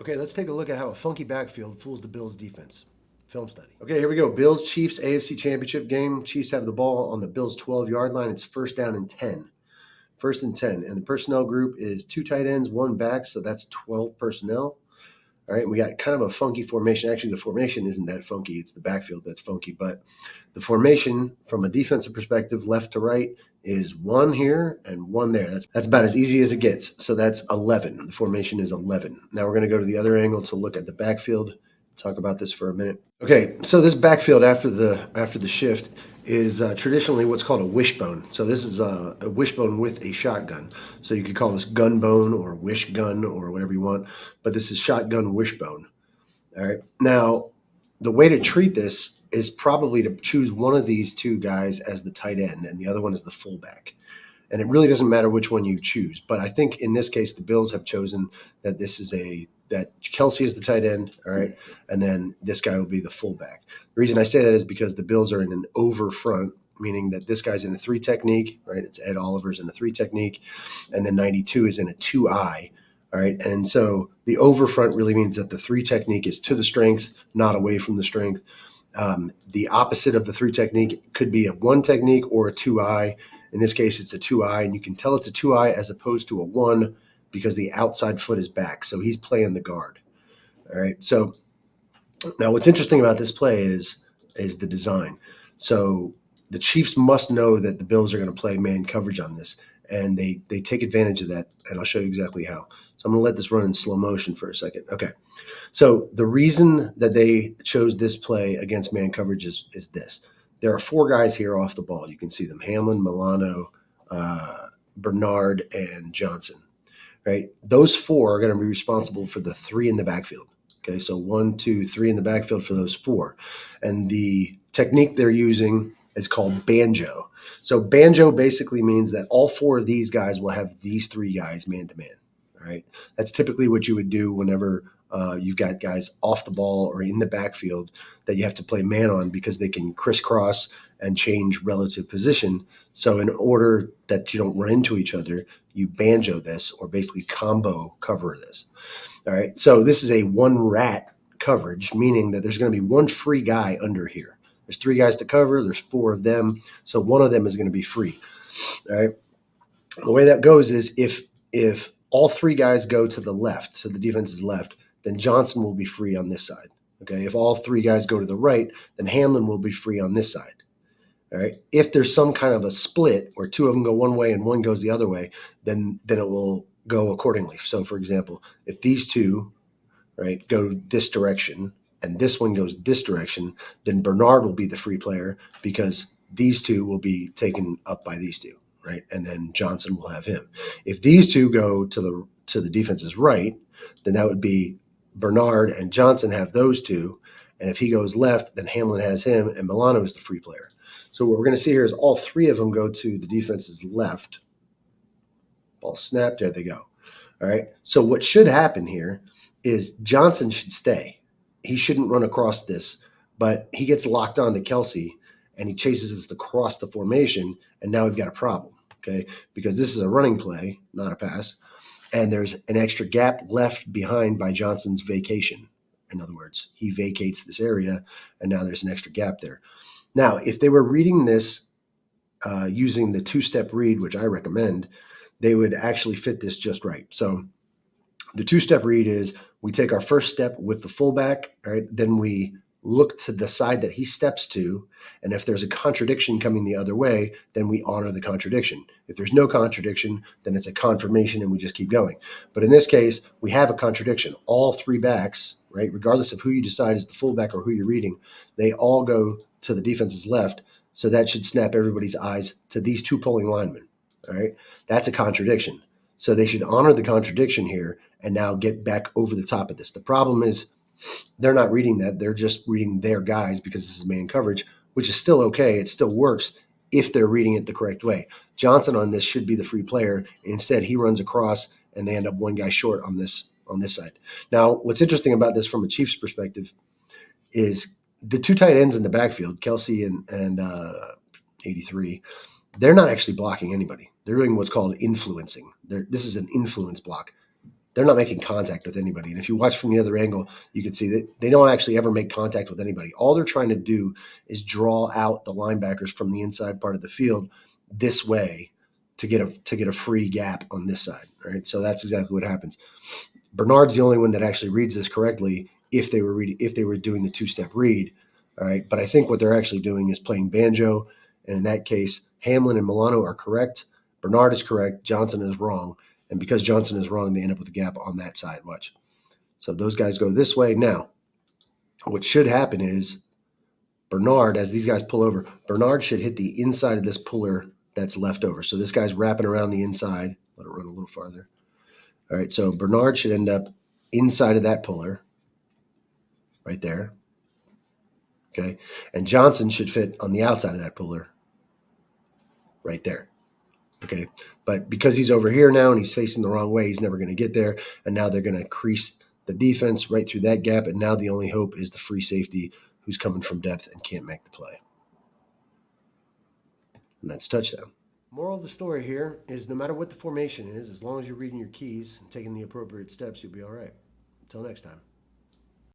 Okay, let's take a look at how a funky backfield fools the Bills defense. Film study. Okay, here we go. Bills Chiefs AFC Championship game. Chiefs have the ball on the Bills 12-yard line. It's first down and 10. First and 10. And the personnel group is 2 tight ends, 1 back, so that's 12 personnel. All right, we got kind of a funky formation. Actually, the formation isn't that funky. It's the backfield that's funky. But the formation from a defensive perspective, left to right, is 1 here and 1 there. That's about as easy as it gets. So that's 11. The formation is 11. Now we're going to go to the other angle to look at the backfield. Talk about this for a minute. Okay, so this backfield after the shift is traditionally what's called a wishbone. So this is a wishbone with a shotgun. So you could call this gun bone or wish gun or whatever you want, but this is shotgun wishbone. All right. Now, the way to treat this is probably to choose one of these 2 guys as the tight end and the other one as the fullback. And it really doesn't matter which one you choose. But I think in this case, the Bills have chosen that that Kelsey is the tight end, all right, and then this guy will be the fullback. The reason I say that is because the Bills are in an over front, meaning that this guy's in a 3 technique, right? It's Ed Oliver's in a 3 technique, and then 92 is in a 2-eye, all right? And so the over front really means that the 3 technique is to the strength, not away from the strength. The opposite of the 3 technique could be a 1 technique or a 2-eye. In this case, it's a 2-eye, and you can tell it's a 2-eye as opposed to a 1 because the outside foot is back. So he's playing the guard. All right. So now what's interesting about this play is the design. So the Chiefs must know that the Bills are going to play man coverage on this, and they take advantage of that, and I'll show you exactly how. So I'm going to let this run in slow motion for a second. Okay. So the reason that they chose this play against man coverage is this. There are 4 guys here off the ball. You can see them: Hamlin, Milano, Bernard, and Johnson. Right? Those 4 are going to be responsible for the 3 in the backfield. Okay, so 1, 2, 3 in the backfield for those 4. And the technique they're using is called banjo. So banjo basically means that all 4 of these guys will have these 3 guys man-to-man. Right? That's typically what you would do whenever you've got guys off the ball or in the backfield that you have to play man on, because they can crisscross and change relative position. So in order that you don't run into each other, you banjo this, or basically combo cover this. All right. So this is a 1 rat coverage, meaning that there's going to be 1 free guy under here. There's 3 guys to cover. There's 4 of them. So 1 of them is going to be free. All right. The way that goes is if all 3 guys go to the left, so the defense is left, then Johnson will be free on this side. Okay. If all 3 guys go to the right, then Hamlin will be free on this side. All right. If there's some kind of a split where 2 of them go one way and 1 goes the other way, then it will go accordingly. So, for example, if these 2, right, go this direction and this one goes this direction, then Bernard will be the free player because these 2 will be taken up by these 2, right? And then Johnson will have him. If these 2 go to the defense's right, then that would be Bernard and Johnson have those 2. And if he goes left, then Hamlin has him and Milano is the free player. So what we're going to see here is all 3 of them go to the defense's left. Ball snapped. There they go. All right. So what should happen here is Johnson should stay. He shouldn't run across this, but he gets locked on to Kelsey, and he chases us across the formation, and now we've got a problem, okay? Because this is a running play, not a pass, and there's an extra gap left behind by Johnson's vacation. In other words, he vacates this area, and now there's an extra gap there. Now, if they were reading this using the 2-step read, which I recommend, they would actually fit this just right. So the 2-step read is we take our first step with the fullback, right? Then we look to the side that he steps to, and if there's a contradiction coming the other way, then we honor the contradiction. If there's no contradiction, then it's a confirmation and we just keep going. But in this case, we have a contradiction. All 3 backs, right, regardless of who you decide is the fullback or who you're reading, they all go to the defense's left, so that should snap everybody's eyes to these 2 pulling linemen, all right? That's a contradiction. So they should honor the contradiction here and now get back over the top of this. The problem is they're not reading that. They're just reading their guys because this is man coverage, which is still okay. It still works if they're reading it the correct way. Johnson on this should be the free player. Instead, he runs across, and they end up 1 guy short on this side. Now, what's interesting about this from a Chiefs perspective is the 2 tight ends in the backfield, Kelsey and 83, they're not actually blocking anybody. They're doing what's called influencing. This is an influence block. they're not making contact with anybody. And if you watch from the other angle, you can see that they don't actually ever make contact with anybody. All they're trying to do is draw out the linebackers from the inside part of the field this way to get a free gap on this side. All right. So that's exactly what happens. Bernard's the only one that actually reads this correctly if they were doing the two-step read. All right. But I think what they're actually doing is playing banjo. And in that case, Hamlin and Milano are correct. Bernard is correct. Johnson is wrong. And because Johnson is wrong, they end up with a gap on that side. Watch. So those guys go this way. Now, what should happen is Bernard, as these guys pull over, Bernard should hit the inside of this puller that's left over. So this guy's wrapping around the inside. Let it run a little farther. All right, so Bernard should end up inside of that puller right there. Okay, and Johnson should fit on the outside of that puller right there. Okay, but because he's over here now and he's facing the wrong way, he's never going to get there. And now they're going to crease the defense right through that gap. And now the only hope is the free safety who's coming from depth and can't make the play. And that's touchdown. Moral of the story here is no matter what the formation is, as long as you're reading your keys and taking the appropriate steps, you'll be all right. Until next time.